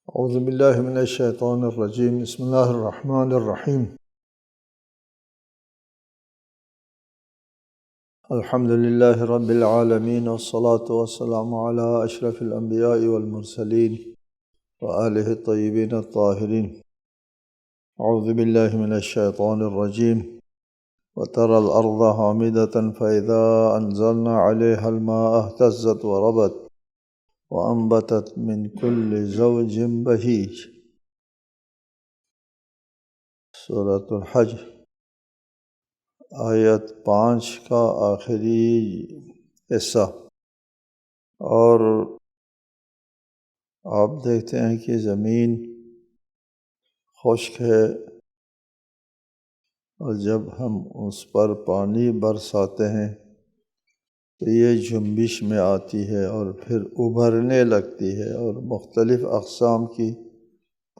اعوذ باللہ من الشیطان الرجیم بسم اللہ الرحمن الرحیم الحمد للہ رب العالمین والصلاة والسلام علی اشرف الانبیاء والمرسلین وآلہ الطیبین الطاہرین اعوذ باللہ من الشیطان الرجیم وترى الأرض هامدة فإذا أنزلنا عليها الماء اهتزت وربت وأنبتت من كل زوج بهيج سورۃ الحج آیت 5 کا آخری حصہ۔ اور آپ دیکھتے ہیں کہ زمین خشک ہے، اور جب ہم اس پر پانی برساتے ہیں تو یہ جنبش میں آتی ہے اور پھر ابھرنے لگتی ہے اور مختلف اقسام کی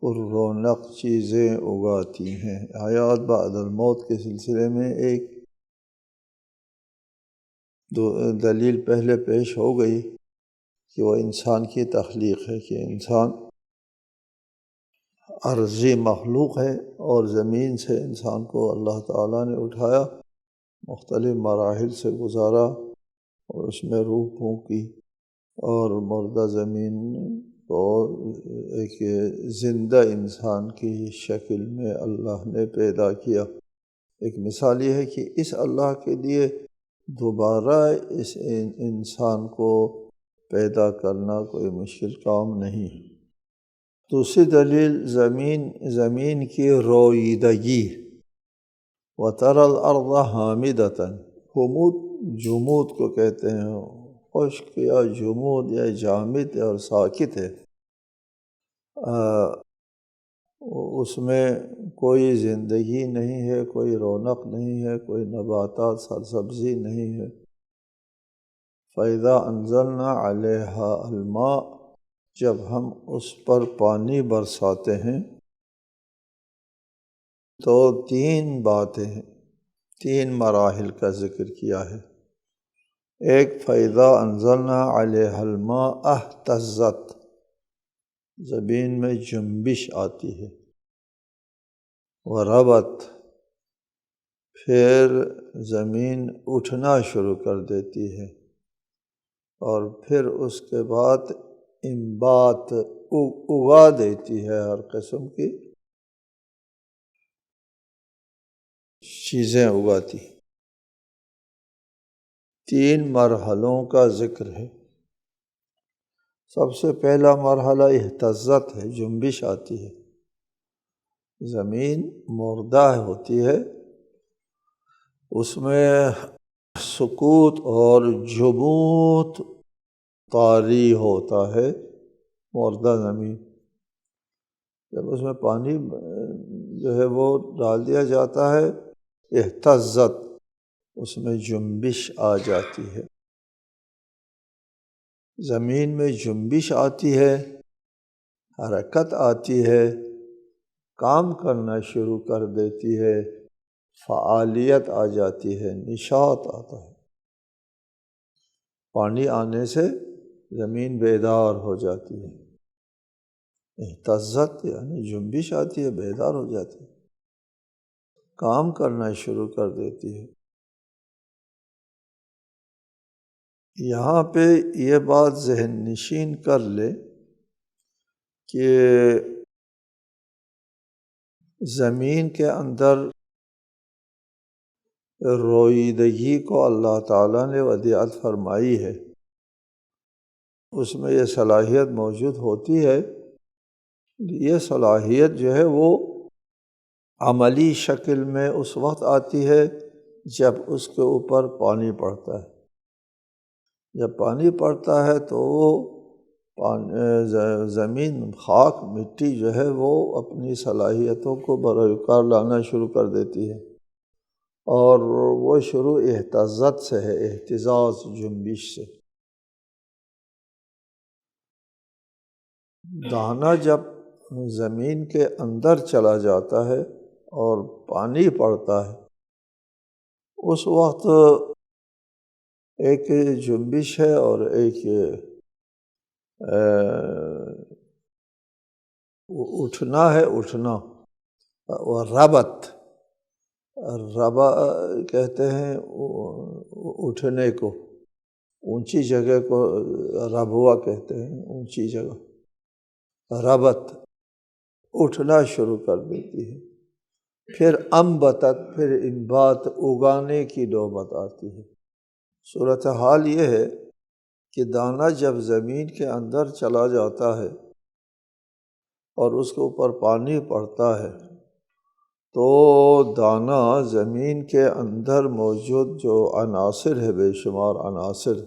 پر رونق چیزیں اگاتی ہیں۔ حیات بعد الموت کے سلسلے میں ایک دلیل پہلے پیش ہو گئی کہ وہ انسان کی تخلیق ہے، کہ انسان عرضی مخلوق ہے اور زمین سے انسان کو اللہ تعالیٰ نے اٹھایا، مختلف مراحل سے گزارا اور اس میں روح پھونکی اور مردہ زمین کو ایک زندہ انسان کی شکل میں اللہ نے پیدا کیا۔ ایک مثال یہ ہے کہ اس اللہ کے لیے دوبارہ اس انسان کو پیدا کرنا کوئی مشکل کام نہیں۔ دوسری دلیل زمین کی رویدگی، وَتَرَى الْأَرْضَ حَامِدَةً، حمود جمود کو کہتے ہیں، خشک یا جمود یا جامد اور ساکت ہے، اس میں کوئی زندگی نہیں ہے، کوئی رونق نہیں ہے، کوئی نباتات سرسبزی نہیں ہے۔ فَإِذَا أَنزَلْنَا عَلَيْهَا الْمَاءَ، جب ہم اس پر پانی برساتے ہیں تو تین باتیں ہیں، تین مراحل کا ذکر کیا ہے۔ ایک فَإِذَا أَنزَلْنَا عَلَيْهَا الْمَاءَ اهْتَزَّتْ، زمین میں جنبش آتی ہے، وَرَبَتْ، پھر زمین اٹھنا شروع کر دیتی ہے، اور پھر اس کے بعد انبات اگا دیتی ہے، ہر قسم کی چیزیں اگاتی۔ تین مرحلوں کا ذکر ہے۔ سب سے پہلا مرحلہ اہتزت ہے، جنبش آتی ہے، زمین مردہ ہوتی ہے، اس میں سکوت اور جمود طاری ہوتا ہے۔ مردہ زمین جب اس میں پانی جو ہے وہ ڈال دیا جاتا ہے، اہتزت، اس میں جنبش آ جاتی ہے۔ زمین میں جنبش آتی ہے، حرکت آتی ہے، کام کرنا شروع کر دیتی ہے، فعالیت آ جاتی ہے، نشاط آتا ہے۔ پانی آنے سے زمین بیدار ہو جاتی ہے۔ اہتزت یعنی جنبش آتی ہے، بیدار ہو جاتی ہے، کام کرنا شروع کر دیتی ہے۔ یہاں پہ یہ بات ذہن نشین کر لے کہ زمین کے اندر رویدگی کو اللہ تعالیٰ نے ودیعت فرمائی ہے، اس میں یہ صلاحیت موجود ہوتی ہے۔ یہ صلاحیت جو ہے وہ عملی شکل میں اس وقت آتی ہے جب اس کے اوپر پانی پڑتا ہے۔ جب پانی پڑتا ہے تو وہ زمین، خاک، مٹی جو ہے وہ اپنی صلاحیتوں کو برائے کار لانا شروع کر دیتی ہے، اور وہ شروع اہتزت سے ہے، اہتزاز، جنبش سے۔ دانہ جب زمین کے اندر چلا جاتا ہے اور پانی پڑتا ہے، اس وقت ایک جنبش ہے اور ایک اٹھنا ہے، اٹھنا، اور ربت، ربا کہتے ہیں اٹھنے کو، اونچی جگہ کو ربوہ کہتے ہیں، اونچی جگہ، ربت اٹھنا شروع کر دیتی ہے۔ پھر انبتت، پھر انبات اگانے کی نوبت آتی ہے۔ صورتحال یہ ہے کہ دانہ جب زمین کے اندر چلا جاتا ہے اور اس کے اوپر پانی پڑتا ہے تو دانہ زمین کے اندر موجود جو عناصر ہے، بے شمار عناصر،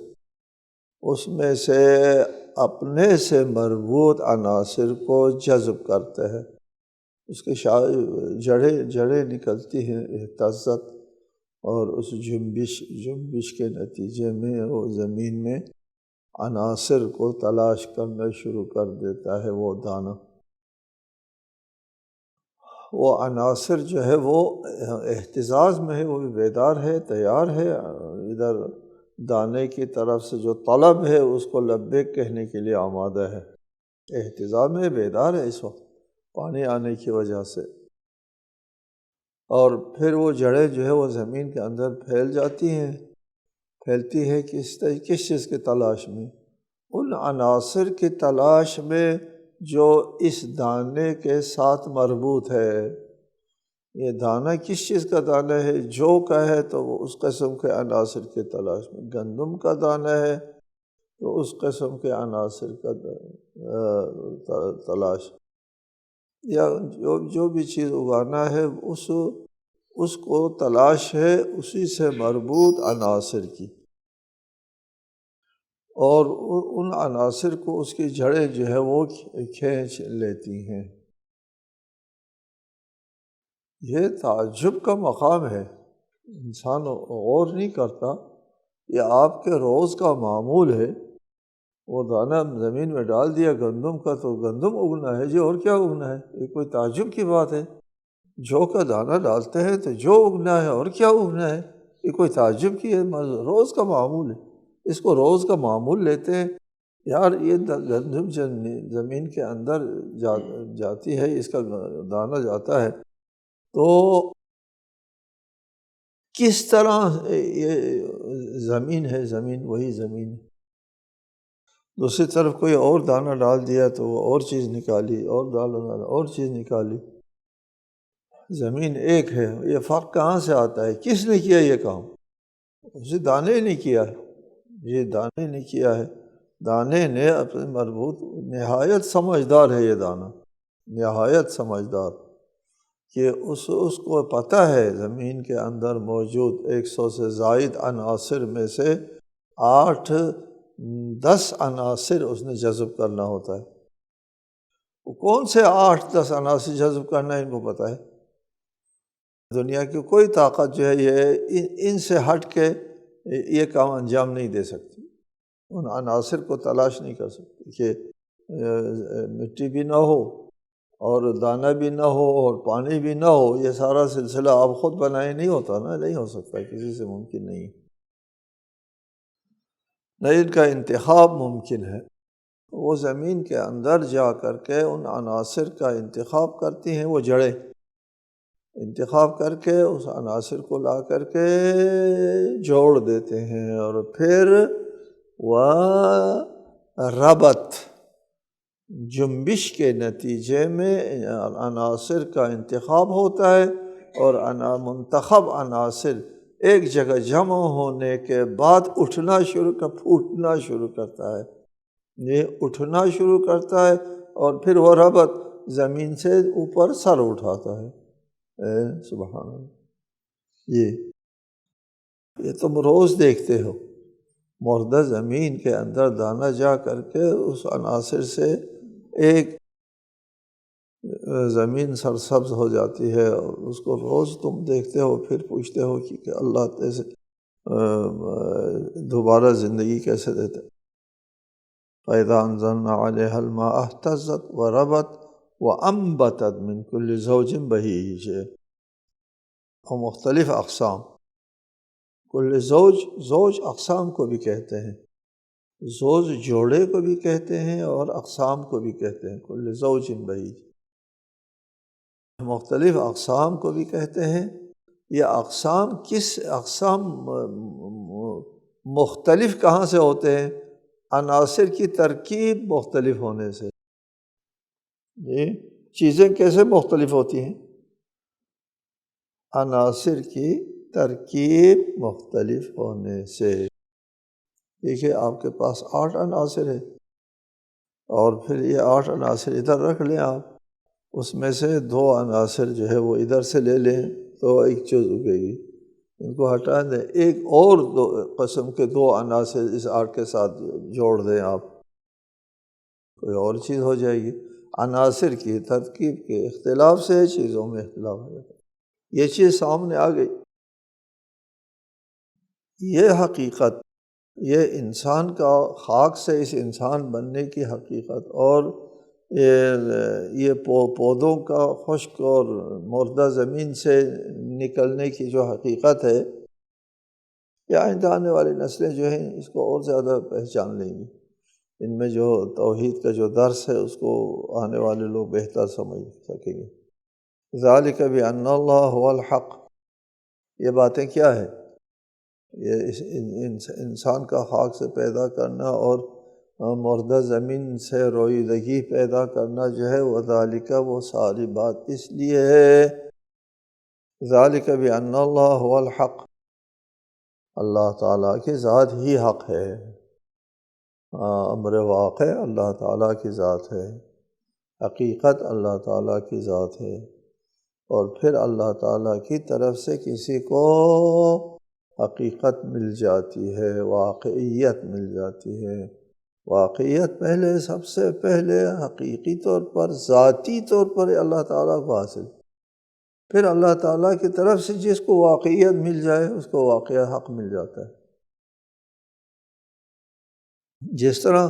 اس میں سے اپنے سے مربوط عناصر کو جذب کرتے ہیں، اس کے جڑیں نکلتی ہیں، اہتزت، اور اس جنبش کے نتیجے میں وہ زمین میں عناصر کو تلاش کرنا شروع کر دیتا ہے وہ دانہ۔ وہ عناصر جو ہے وہ اہتزاز میں ہے، وہ بھی بیدار ہے، تیار ہے، ادھر دانے کی طرف سے جو طلب ہے اس کو لبیک کہنے کے لیے آمادہ ہے، اہتزاز میں بیدار ہے اس وقت پانی آنے کی وجہ سے۔ اور پھر وہ جڑیں جو ہے وہ زمین کے اندر پھیل جاتی ہیں، پھیلتی ہے کس چیز کی تلاش میں؟ ان عناصر کی تلاش میں جو اس دانے کے ساتھ مربوط ہے۔ یہ دانہ کس چیز کا دانہ ہے؟ جو کا ہے تو وہ اس قسم کے عناصر کی تلاش میں، گندم کا دانہ ہے تو اس قسم کے عناصر کا تلاش، یا جو بھی چیز اگانا ہے اس کو تلاش ہے اسی سے مربوط عناصر کی، اور ان عناصر کو اس کی جڑیں جو ہے وہ کھینچ لیتی ہیں۔ یہ تعجب کا مقام ہے، انسان غور نہیں کرتا، یہ آپ کے روز کا معمول ہے۔ وہ دانہ زمین میں ڈال دیا گندم کا تو گندم اگنا ہے جی، اور کیا اگنا ہے؟ یہ کوئی تعجب کی بات ہے؟ جو کا دانہ ڈالتے ہیں تو جو اگنا ہے، اور کیا اگنا ہے؟ یہ کوئی تعجب کی ہے؟ روز کا معمول ہے، اس کو روز کا معمول لیتے ہیں۔ یار یہ گندم زمین کے اندر جاتی ہے، اس کا دانہ جاتا ہے تو کس طرح یہ زمین ہے، زمین وہی زمین ہے، دوسری طرف کوئی اور دانہ ڈال دیا تو وہ اور چیز نکالی، اور ڈالا اور چیز نکالی، زمین ایک ہے۔ یہ فرق کہاں سے آتا ہے؟ کس نے کیا یہ کام؟ اسے دانے نے کیا ہے، یہ دانے نے کیا ہے، دانے نے اپنے مربوط، نہایت سمجھدار ہے یہ دانہ، نہایت سمجھدار، کہ اس کو پتہ ہے زمین کے اندر موجود 100 سے زائد عناصر میں سے 8-10 عناصر اس نے جذب کرنا ہوتا ہے۔ وہ کون سے 8-10 عناصر جذب کرنا ہے ان کو پتہ ہے۔ دنیا کی کوئی طاقت جو ہے یہ ان سے ہٹ کے یہ کام انجام نہیں دے سکتی، ان عناصر کو تلاش نہیں کر سکتی کہ مٹی بھی نہ ہو اور دانہ بھی نہ ہو اور پانی بھی نہ ہو، یہ سارا سلسلہ آپ خود بنائے نہیں ہوتا نا، نہیں ہو سکتا، کسی سے ممکن نہیں، نہ ان کا انتخاب ممکن ہے۔ وہ زمین کے اندر جا کر کے ان عناصر کا انتخاب کرتی ہیں، وہ جڑیں انتخاب کر کے اس عناصر کو لا کر کے جوڑ دیتے ہیں، اور پھر وہ ربط، جنبش کے نتیجے میں عناصر کا انتخاب ہوتا ہے، اور منتخب عناصر ایک جگہ جمع ہونے کے بعد پھوٹنا شروع کرتا ہے، یہ اٹھنا شروع کرتا ہے، اور پھر وہ ربط زمین سے اوپر سر اٹھاتا ہے۔ سبحان اللہ، یہ تم روز دیکھتے ہو، مردہ زمین کے اندر دانہ جا کر کے اس عناصر سے ایک زمین سرسبز ہو جاتی ہے، اور اس کو روز تم دیکھتے ہو، پھر پوچھتے ہو کہ اللہ تیسے دوبارہ زندگی کیسے دیتے۔ فَإِذَا أَنزَلْنَا عَلَيْهَا الْمَاءَ اهْتَزَّتْ وَرَبَتْ وَأَنبَتَتْ مِنْ كُلِّ زَوْجٍ بَهِيجٍ، اور مختلف اقسام، کل زوج اقسام کو بھی کہتے ہیں، زوج جوڑے کو بھی کہتے ہیں اور اقسام کو بھی کہتے ہیں، کل زوج بہیج، مختلف اقسام کو بھی کہتے ہیں۔ یہ اقسام اقسام مختلف کہاں سے ہوتے ہیں؟ عناصر کی ترکیب مختلف ہونے سے۔ جی، چیزیں کیسے مختلف ہوتی ہیں؟ عناصر کی ترکیب مختلف ہونے سے۔ دیکھیے آپ کے پاس 8 عناصر ہیں، اور پھر یہ 8 عناصر ادھر رکھ لیں آپ، اس میں سے 2 عناصر جو ہے وہ ادھر سے لے لیں تو ایک چیز اگے گی، ان کو ہٹا دیں، ایک اور 2 قسم کے 2 عناصر اس 8 کے ساتھ جوڑ دیں آپ، کوئی اور چیز ہو جائے گی۔ عناصر کی ترکیب کے اختلاف سے چیزوں میں اختلاف ہو جاتا ہے۔ یہ چیز سامنے آ گئی، یہ حقیقت، یہ انسان کا خاک سے اس انسان بننے کی حقیقت، اور یہ پودوں کا خشک اور مردہ زمین سے نکلنے کی جو حقیقت ہے، یہ آئندہ آنے والی نسلیں جو ہیں اس کو اور زیادہ پہچان لیں گی۔ ان میں جو توحید کا جو درس ہے اس کو آنے والے لوگ بہتر سمجھ سکیں گے۔ ذالک بأن اللہ هو الحق، یہ باتیں کیا ہے؟ یہ انسان کا خاک سے پیدا کرنا اور مردہ زمین سے رویدگی پیدا کرنا جو ہے، وذالک، وہ ساری بات اس لیے ہے، ذالک بأن اللہ هو الحق، اللہ تعالیٰ کی ذات ہی حق ہے، امر واقع اللہ تعالیٰ کی ذات ہے، حقیقت اللہ تعالیٰ کی ذات ہے، اور پھر اللہ تعالیٰ کی طرف سے کسی کو حقیقت مل جاتی ہے، واقعیت مل جاتی ہے۔ واقعیت پہلے، سب سے پہلے حقیقی طور پر، ذاتی طور پر اللہ تعالیٰ کو حاصل، پھر اللہ تعالیٰ کی طرف سے جس کو واقعیت مل جائے اس کو واقعہ حق مل جاتا ہے۔ جس طرح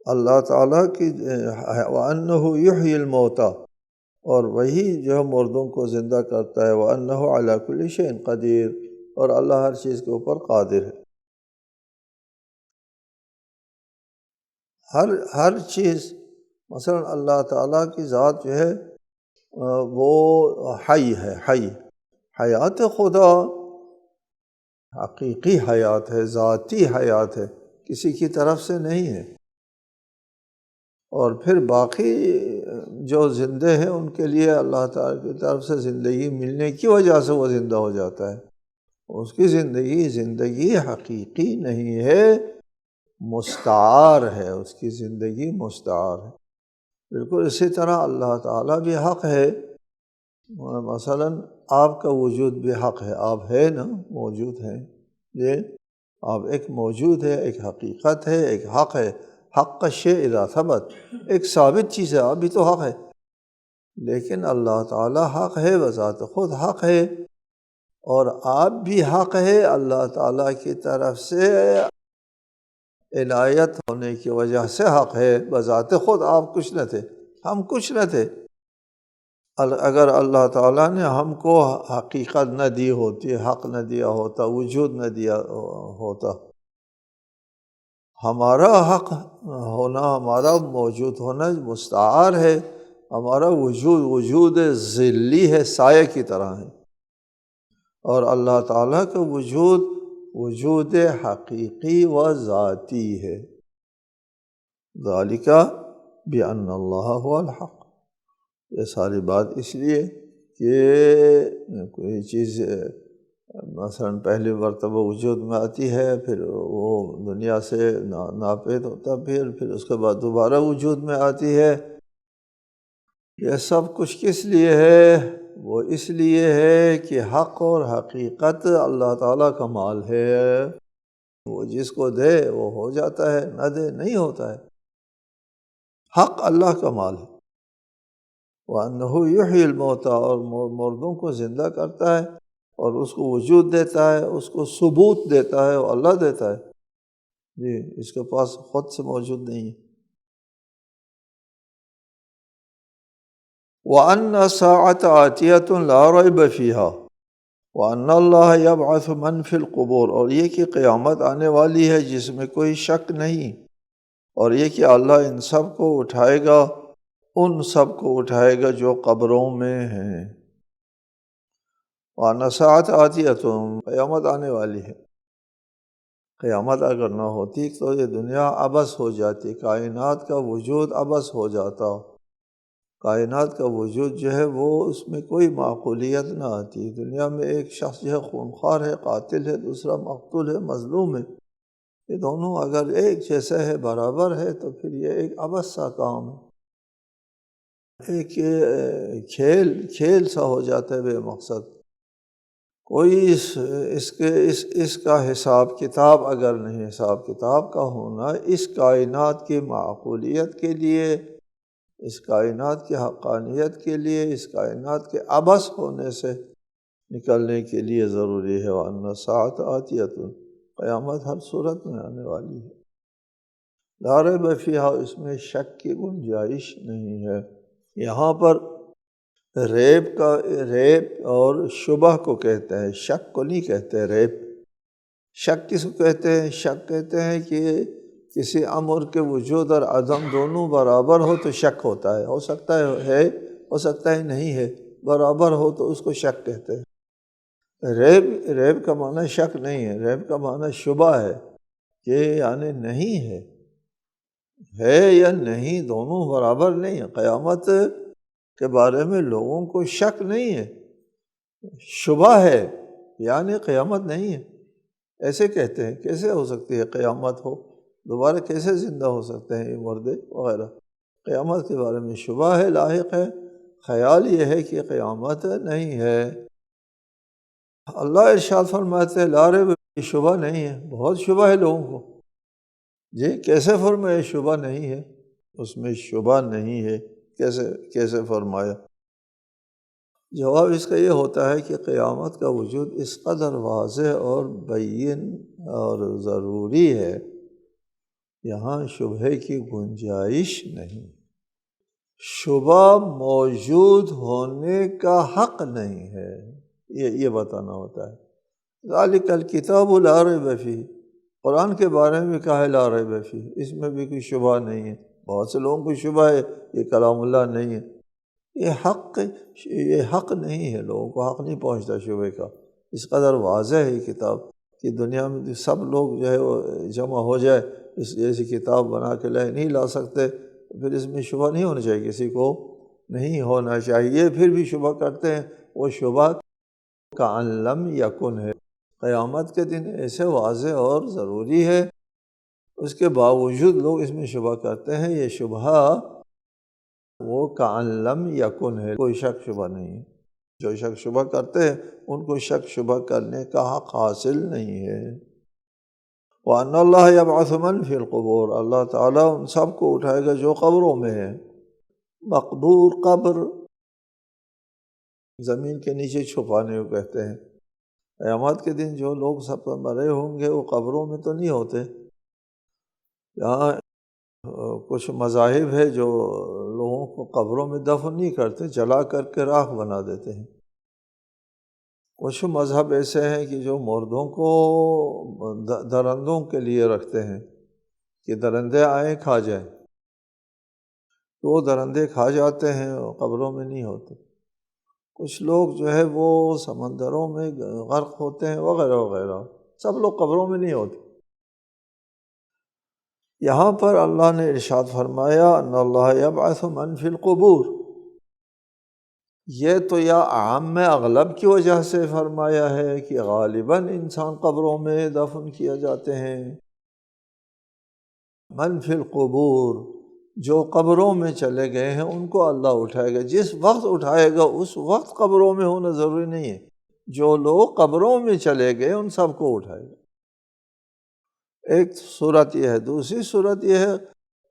اللہ تعالیٰ کی وَأَنَّهُ يُحْيِي الْمَوْتَى، اور وہی جو مردوں کو زندہ کرتا ہے، وَأَنَّهُ عَلَى كُلِّ شَيْءٍ قَدِيرٌ، اور اللہ ہر چیز کے اوپر قادر ہے۔ ہر چیز، مثلا اللہ تعالیٰ کی ذات جو ہے وہ حی ہے، حیات خدا حقیقی حیات ہے، ذاتی حیات ہے، کسی کی طرف سے نہیں ہے۔ اور پھر باقی جو زندے ہیں ان کے لیے اللہ تعالیٰ کی طرف سے زندگی ملنے کی وجہ سے وہ زندہ ہو جاتا ہے، اس کی زندگی حقیقی نہیں ہے، مستعار ہے، اس کی زندگی مستعار ہے۔ بالکل اسی طرح اللہ تعالیٰ بھی حق ہے، مثلا آپ کا وجود بھی حق ہے، آپ ہے نا، موجود ہیں، یہ آپ ایک موجود ہے، ایک حقیقت ہے، ایک حق ہے۔ حق کا شیء اذا ثبت، ایک ثابت چیز ہے، آپ بھی تو حق ہے، لیکن اللہ تعالیٰ حق ہے، بذات خود حق ہے، اور آپ بھی حق ہے، اللہ تعالیٰ کی طرف سے عنایت ہونے کی وجہ سے حق ہے، بذات خود آپ کچھ نہ تھے، ہم کچھ نہ تھے۔ اگر اللہ تعالیٰ نے ہم کو حقیقت نہ دی ہوتی، حق نہ دیا ہوتا، وجود نہ دیا ہوتا، ہمارا حق ہونا، ہمارا موجود ہونا مستعار ہے، ہمارا وجود ظلی ہے، سایہ کی طرح ہے، اور اللہ تعالیٰ کا وجود حقیقی و ذاتی ہے۔ ذالک بأن اللہ هو الحق، یہ ساری بات اس لیے کہ کوئی چیز مثلا پہلی مرتبہ وجود میں آتی ہے، پھر وہ دنیا سے ناپید ہوتا، پھر اس کے بعد دوبارہ وجود میں آتی ہے۔ یہ سب کچھ کس لیے ہے؟ وہ اس لیے ہے کہ حق اور حقیقت اللہ تعالیٰ کا مال ہے، وہ جس کو دے وہ ہو جاتا ہے، نہ دے نہیں ہوتا ہے۔ حق اللہ کا مال ہے، وَأَنَّهُ يُحْيِي الْمَوْتَى، اور مردوں کو زندہ کرتا ہے اور اس کو وجود دیتا ہے، اس کو ثبوت دیتا ہے، وہ اللہ دیتا ہے، جی اس کے پاس خود سے موجود نہیں ہے۔ وَأَنَّ السَّاعَةَ آتِيَةٌ لَا رَيْبَ فِيهَا، وَأَنَّ اللَّهَ يَبْعَثُ مَنْ فِي الْقُبُورِ، اور یہ کہ قیامت آنے والی ہے جس میں کوئی شک نہیں، اور یہ کہ اللہ ان سب کو اٹھائے گا، ان سب کو اٹھائے گا جو قبروں میں ہیں۔ وَأَنَّ السَّاعَةَ آتِيَةٌ، قیامت آنے والی ہے۔ قیامت اگر نہ ہوتی تو یہ دنیا عبث ہو جاتی، کائنات کا وجود عبث ہو جاتا، کائنات کا وجود جو ہے وہ اس میں کوئی معقولیت نہ آتی۔ دنیا میں ایک شخص جو ہے خونخوار ہے، قاتل ہے، دوسرا مقتول ہے، مظلوم ہے، یہ دونوں اگر ایک جیسا ہے، برابر ہے، تو پھر یہ ایک عبث سا کام ہے، ایک کھیل سا ہو جاتا ہے بے مقصد۔ کوئی اس کا حساب کتاب اگر نہیں، حساب کتاب کا ہونا اس کائنات کی معقولیت کے لیے، اس کائنات کی حقانیت کے لیے، اس کائنات کے عبث ہونے سے نکلنے کے لیے ضروری ہے۔ وَأَنَّ السَّاعَةَ آتِيَةٌ، قیامت ہر صورت میں آنے والی ہے، لا ریب فیہا، اس میں شک کی گنجائش نہیں ہے۔ یہاں پر ریب اور شبہ کو کہتے ہیں، شک کو نہیں کہتے ریب۔ شک کس کو کہتے ہیں؟ شک کہتے ہیں کہ کسی امر کے وجود اور عدم دونوں برابر ہو تو شک ہوتا ہے، ہو سکتا ہے ہو سکتا ہے نہیں ہے، برابر ہو تو اس کو شک کہتے ہیں۔ ریب کا معنی شک نہیں ہے، ریب کا معنی شبہ ہے، کہ یعنی نہیں ہے یا نہیں، دونوں برابر نہیں ہے۔ قیامت کے بارے میں لوگوں کو شک نہیں ہے، شبہ ہے، یعنی قیامت نہیں ہے، ایسے کہتے ہیں۔ کیسے ہو سکتی ہے قیامت ہو، دوبارہ کیسے زندہ ہو سکتے ہیں یہ مردے وغیرہ؟ قیامت کے بارے میں شبہ ہے، لاحق ہے، خیال یہ ہے کہ قیامت نہیں ہے۔ اللہ ارشاد فرماتے ہیں لا ریب، شبہ نہیں ہے، بہت شبہ ہے لوگوں کو۔ جی کیسے فرمایا شبہ نہیں ہے؟ اس میں شبہ نہیں ہے، کیسے فرمایا؟ جواب اس کا یہ ہوتا ہے کہ قیامت کا وجود اس قدر واضح اور بین اور ضروری ہے، یہاں شبہ کی گنجائش نہیں، شبہ موجود ہونے کا حق نہیں ہے، یہ بتانا ہوتا ہے۔ ذالک الکتاب لا ریب فیہ، قرآن کے بارے میں کہا ہے لا ریب فیہ، اس میں بھی کوئی شبہ نہیں ہے۔ بہت سے لوگوں کو شبہ ہے یہ کلام اللہ نہیں ہے، یہ حق نہیں ہے، لوگوں کو حق نہیں پہنچتا شبہ کا۔ اس قدر واضح ہے یہ کتاب کہ دنیا میں سب لوگ جو ہے وہ جمع ہو جائے، اس جیسی کتاب بنا کے نہیں لا سکتے، پھر اس میں شبہ نہیں ہونا چاہیے، کسی کو نہیں ہونا چاہیے، پھر بھی شبہ کرتے ہیں۔ وہ شبہ کأن لم یکن ہے، قیامت کے دن ایسے واضح اور ضروری ہے، اس کے باوجود لوگ اس میں شبہ کرتے ہیں۔ یہ شبہ وہ کأن لم یکن ہے، کوئی شک شبہ نہیں ہے۔ جو شک شبہ کرتے ہیں ان کو شک شبہ کرنے کا حق حاصل نہیں ہے۔ وَأَنَّ اللَّهَ يَبْعَثُ مَنْ فِي الْقُبُورِ، اللہ تعالیٰ ان سب کو اٹھائے گا جو قبروں میں ہیں۔ مقبور، قبر زمین کے نیچے چھپانے کو کہتے ہیں۔ قیامت کے دن جو لوگ سب مرے ہوں گے وہ قبروں میں تو نہیں ہوتے۔ یہاں کچھ مذاہب ہے جو لوگوں کو قبروں میں دفن نہیں کرتے، جلا کر کے راکھ بنا دیتے ہیں۔ کچھ مذہب ایسے ہیں کہ جو مردوں کو درندوں کے لیے رکھتے ہیں کہ درندے آئیں کھا جائیں، تو وہ درندے کھا جاتے ہیں، قبروں میں نہیں ہوتے۔ کچھ لوگ جو ہے وہ سمندروں میں غرق ہوتے ہیں وغیرہ وغیرہ، سب لوگ قبروں میں نہیں ہوتے۔ یہاں پر اللہ نے ارشاد فرمایا ان اللہ یبعث من فی القبور، یہ تو یا عام میں اغلب کی وجہ سے فرمایا ہے کہ غالباً انسان قبروں میں دفن کیا جاتے ہیں۔ من فی القبور، جو قبروں میں چلے گئے ہیں ان کو اللہ اٹھائے گا۔ جس وقت اٹھائے گا اس وقت قبروں میں ہونا ضروری نہیں ہے، جو لوگ قبروں میں چلے گئے ان سب کو اٹھائے گا۔ ایک صورت یہ ہے۔ دوسری صورت یہ ہے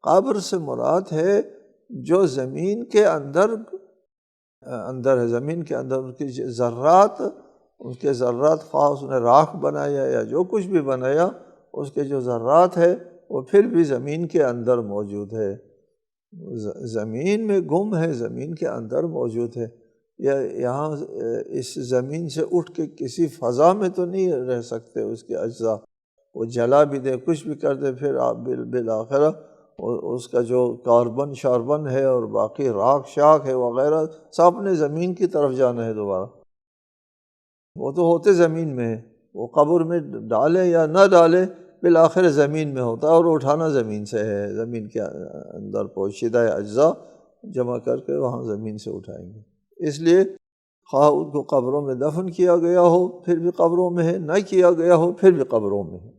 قبر سے مراد ہے جو زمین کے اندر ہے، زمین کے اندر ان کے ذرات، خواہ اس نے راکھ بنایا یا جو کچھ بھی بنایا، اس کے جو ذرات ہے وہ پھر بھی زمین کے اندر موجود ہے، زمین میں گم ہے، زمین کے اندر موجود ہے۔ یہاں اس زمین سے اٹھ کے کسی فضا میں تو نہیں رہ سکتے اس کے اجزاء، وہ جلا بھی دے کچھ بھی کر دے، پھر آپ بالآخرہ اس کا جو کاربن شاربن ہے اور باقی راکھ شاخ ہے وغیرہ سب نے زمین کی طرف جانا ہے دوبارہ، وہ تو ہوتے زمین میں ہے، وہ قبر میں ڈالے یا نہ ڈالے بالآخر زمین میں ہوتا ہے، اور اٹھانا زمین سے ہے، زمین کے اندر پوشیدہ اجزاء جمع کر کے وہاں زمین سے اٹھائیں گے۔ اس لیے خواہ ان کو قبروں میں دفن کیا گیا ہو پھر بھی قبروں میں ہے، نہ کیا گیا ہو پھر بھی قبروں میں ہے۔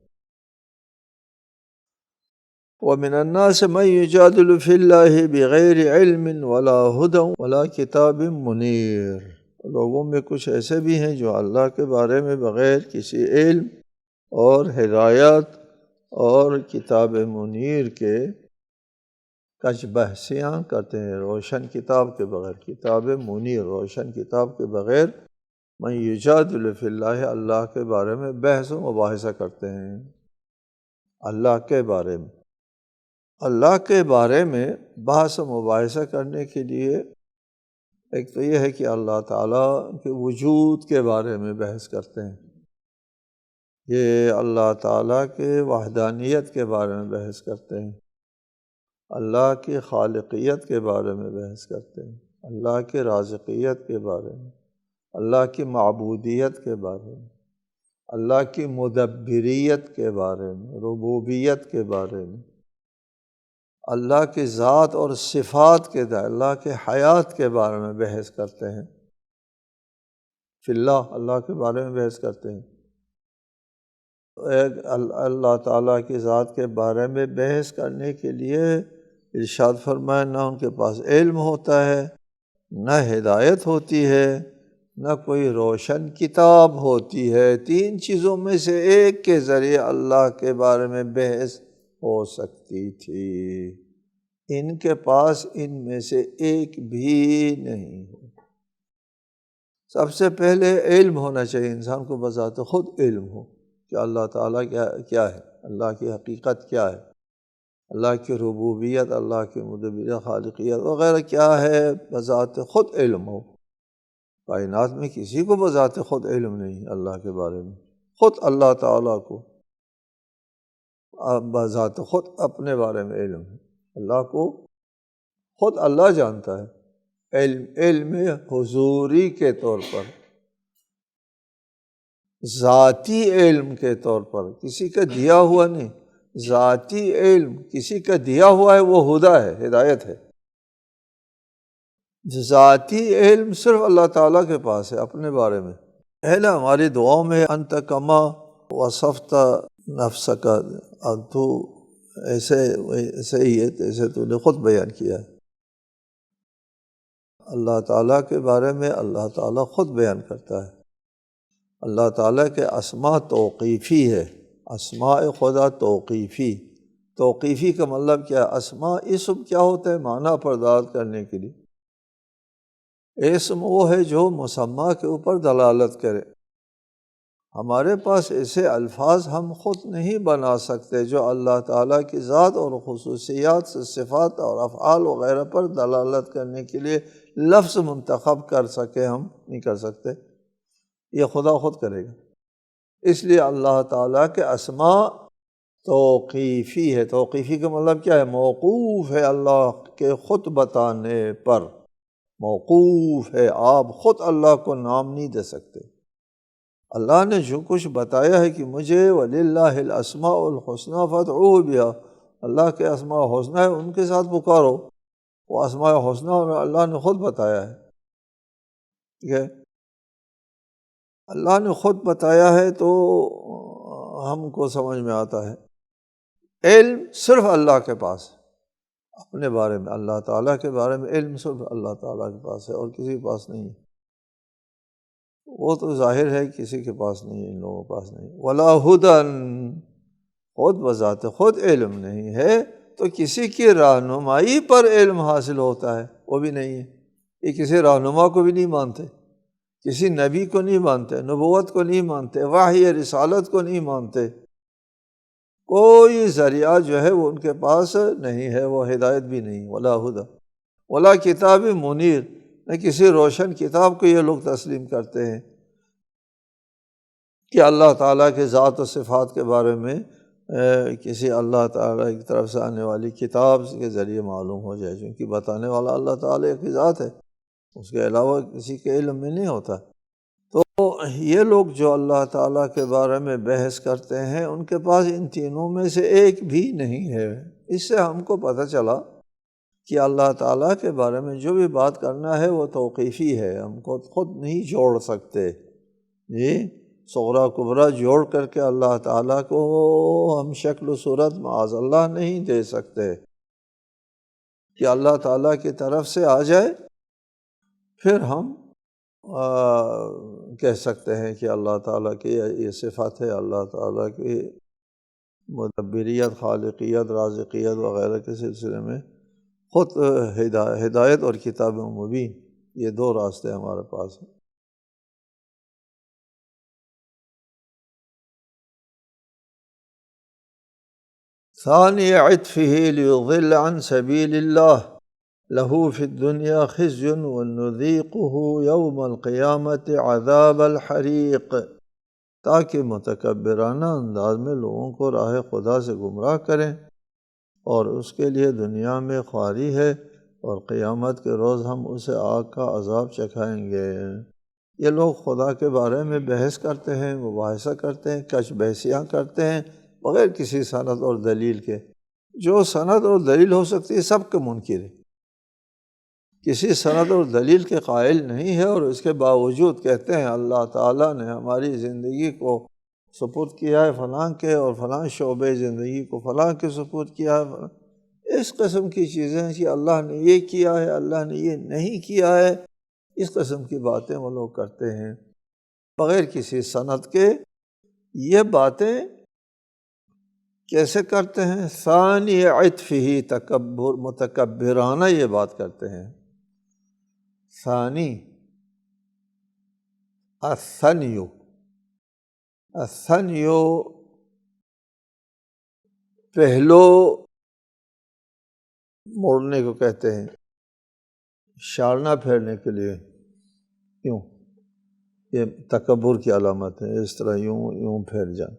وَمِنَ النَّاسِ مَن يُجَادِلُ فِي اللَّهِ بِغَيْرِ عِلْمٍ وَلَا هُدًى وَلَا كِتَابٍ مُنِيرٍ، لوگوں میں کچھ ایسے بھی ہیں جو اللہ کے بارے میں بغیر کسی علم اور ہدایت اور کتاب منیر کے کچھ بحثیاں کرتے ہیں، روشن کتاب کے بغیر، کتاب منیر روشن کتاب کے بغیر، من یجادل فی اللہ اللہ کے بارے میں بحث و مباحثہ کرتے ہیں، اللہ کے بارے میں۔ اللہ کے بارے میں بحث و مباحثہ کرنے کے لیے ایک تو یہ ہے کہ اللہ تعالیٰ کے وجود کے بارے میں بحث کرتے ہیں، یہ اللہ تعالیٰ کے وحدانیت کے بارے میں بحث کرتے ہیں، اللہ کی خالقیت کے بارے میں بحث کرتے ہیں، اللہ کی رازقیت کے بارے میں، اللہ کی معبودیت کے بارے میں، اللہ کی مدبریت کے بارے میں، ربوبیت کے بارے میں، اللہ کی ذات اور صفات کے اللہ کے حیات کے بارے میں بحث کرتے ہیں، فی اللہ اللہ کے بارے میں بحث کرتے ہیں۔ اللہ تعالیٰ کی ذات کے بارے میں بحث کرنے کے لیے ارشاد فرمایا نہ ان کے پاس علم ہوتا ہے، نہ ہدایت ہوتی ہے، نہ کوئی روشن کتاب ہوتی ہے۔ تین چیزوں میں سے ایک کے ذریعے اللہ کے بارے میں بحث ہو سکتی تھی، ان کے پاس ان میں سے ایک بھی نہیں ہو۔ سب سے پہلے علم ہونا چاہیے، انسان کو بذات خود علم ہو کہ اللہ تعالیٰ کیا ہے، اللہ کی حقیقت کیا ہے، اللہ کی ربوبیت، اللہ کی مدبریت، خالقیت وغیرہ کیا ہے، بذات خود علم ہو۔ کائنات میں کسی کو بذات خود علم نہیں اللہ کے بارے میں، خود اللہ تعالیٰ کو بذات خود اپنے بارے میں علم ہے، اللہ کو خود اللہ جانتا ہے، علم حضوری کے طور پر، ذاتی علم کے طور پر، کسی کا دیا ہوا نہیں، ذاتی علم کسی کا دیا ہوا ہے وہ ہدیٰ ہے، ہدایت ہے۔ ذاتی علم صرف اللہ تعالیٰ کے پاس ہے اپنے بارے میں۔ ہے نا ہماری دعاؤں میں انت کما وصفت نفسک، اب تو ایسے ہی ہے جیسے تو نے خود بیان کیا ہے۔ اللہ تعالیٰ کے بارے میں اللہ تعالیٰ خود بیان کرتا ہے۔ اللہ تعالیٰ کے اسماء توقیفی ہے، اسماء خدا توقیفی کا مطلب کیا ہے؟ اسماء اسم کیا ہوتا ہے؟ معنی پرداز کرنے کے لیے۔ اسم وہ ہے جو مسمى کے اوپر دلالت کرے۔ ہمارے پاس ایسے الفاظ ہم خود نہیں بنا سکتے جو اللہ تعالیٰ کی ذات اور خصوصیات سے صفات اور افعال وغیرہ پر دلالت کرنے کے لیے لفظ منتخب کر سکے، ہم نہیں کر سکتے، یہ خدا خود کرے گا۔ اس لیے اللہ تعالیٰ کے اسماء توقیفی ہے۔ توقیفی کا مطلب کیا ہے؟ موقوف ہے اللہ کے خود بتانے پر، موقوف ہے، آپ خود اللہ کو نام نہیں دے سکتے۔ اللہ نے جو کچھ بتایا ہے کہ مجھے وَلِلَّهِ الْأَسْمَاءُ الْحُسْنَى فَادْعُوهُ بِهَا، اللہ کے اسماء حسنہ ہے، ان کے ساتھ پکارو، وہ اسماء حسنہ اللہ نے خود بتایا ہے، ٹھیک ہے؟ اللہ نے خود بتایا ہے تو ہم کو سمجھ میں آتا ہے۔ علم صرف اللہ کے پاس ہے اپنے بارے میں، اللہ تعالیٰ کے بارے میں علم صرف اللہ تعالیٰ کے پاس ہے اور کسی کے پاس نہیں ہے۔ وہ تو ظاہر ہے کسی کے پاس نہیں ہے، ان لوگوں کے پاس نہیں۔ ولا ہدن، خود بذات خود علم نہیں ہے تو کسی کی رہنمائی پر علم حاصل ہوتا ہے وہ بھی نہیں ہے۔ یہ کسی رہنما کو بھی نہیں مانتے، کسی نبی کو نہیں مانتے، نبوت کو نہیں مانتے، وحی رسالت کو نہیں مانتے، کوئی ذریعہ جو ہے وہ ان کے پاس نہیں ہے، وہ ہدایت بھی نہیں۔ ولا ہدی ولا کتاب منیر، نہ کسی روشن کتاب کو یہ لوگ تسلیم کرتے ہیں کہ اللہ تعالیٰ کے ذات و صفات کے بارے میں کسی اللہ تعالیٰ کی طرف سے آنے والی کتاب کے ذریعے معلوم ہو جائے، چونکہ بتانے والا اللہ تعالیٰ کی ذات ہے، اس کے علاوہ کسی کے علم میں نہیں ہوتا۔ تو یہ لوگ جو اللہ تعالیٰ کے بارے میں بحث کرتے ہیں، ان کے پاس ان تینوں میں سے ایک بھی نہیں ہے۔ اس سے ہم کو پتہ چلا کہ اللہ تعالیٰ کے بارے میں جو بھی بات کرنا ہے وہ توقیفی ہے، ہم کو خود نہیں جوڑ سکتے۔ جی صغریٰ کبریٰ جوڑ کر کے اللہ تعالیٰ کو ہم شکل و صورت معاذ اللہ نہیں دے سکتے کہ اللہ تعالیٰ کی طرف سے آ جائے، پھر ہم کہہ سکتے ہیں کہ اللہ تعالیٰ کی یہ صفت ہے، اللہ تعالیٰ کی مدبریت، خالقیت، رازقیت وغیرہ کے سلسلے میں خود ہدایت اور کتاب مبین، یہ دو راستے ہمارے پاس ہیں۔ ثانی عطفه لیضل عن سبیل اللہ لہو فی الدنیا خزی ونذیقہ یوم القیامت عذاب الحریق، تاکہ متکبرانہ انداز میں لوگوں کو راہ خدا سے گمراہ کریں، اور اس کے لیے دنیا میں خواری ہے، اور قیامت کے روز ہم اسے آگ کا عذاب چکھائیں گے۔ یہ لوگ خدا کے بارے میں بحث کرتے ہیں، مباحثہ کرتے ہیں، کش بحثیاں کرتے ہیں بغیر کسی سند اور دلیل کے۔ جو سند اور دلیل ہو سکتی ہے سب کے منکر ہے، کسی سند اور دلیل کے قائل نہیں ہے، اور اس کے باوجود کہتے ہیں اللہ تعالیٰ نے ہماری زندگی کو سپرد کیا ہے فلاں کے، اور فلاں شعبے زندگی کو فلاں کے سپرد کیا ہے۔ اس قسم کی چیزیں کہ اللہ نے یہ کیا ہے، اللہ نے یہ نہیں کیا ہے، اس قسم کی باتیں وہ لوگ کرتے ہیں بغیر کسی سند کے۔ یہ باتیں کیسے کرتے ہیں؟ ثانی عطفہ، تکبر، متکبرانہ یہ بات کرتے ہیں۔ ثانی، الثنی، الثنی پہلو موڑنے کو کہتے ہیں، شارنا پھیرنے کے لیے۔ کیوں؟ یہ تکبر کی علامت ہے، اس طرح یوں پھیر جائیں۔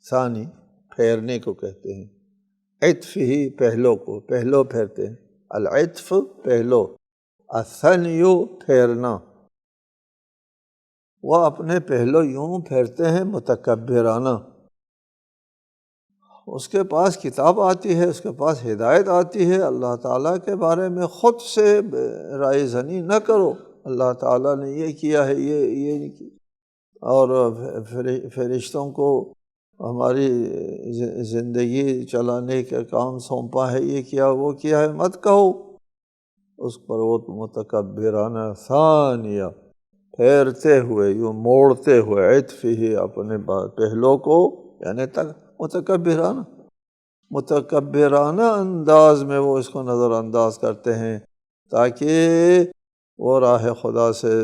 ثانی پھیرنے کو کہتے ہیں، عطف ہی پہلو کو، پہلو پھیرتے ہیں، العطف پہلو، الثنی پھیرنا، وہ اپنے پہلو یوں پھیرتے ہیں متکبرانہ۔ اس کے پاس کتاب آتی ہے، اس کے پاس ہدایت آتی ہے، اللہ تعالیٰ کے بارے میں خود سے رائے زنی نہ کرو، اللہ تعالیٰ نے یہ کیا ہے، یہ نہیں کیا، اور فرشتوں کو ہماری زندگی چلانے کا کام سونپا ہے، یہ کیا وہ کیا ہے، مت کہو اس پر وہ متکبرانہ ثانیہ، پھیرتے ہوئے، یوں موڑتے ہوئے، عطف ہی اپنے پہلو کو، یعنی متکبرانہ انداز میں وہ اس کو نظر انداز کرتے ہیں تاکہ وہ راہ خدا سے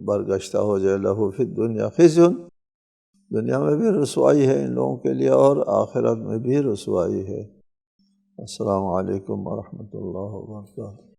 برگشتہ ہو جائے۔ لہو فی الدنیا خزی، دنیا میں بھی رسوائی ہے ان لوگوں کے لیے، اور آخرت میں بھی رسوائی ہے۔ السلام علیکم ورحمۃ اللہ وبرکاتہ۔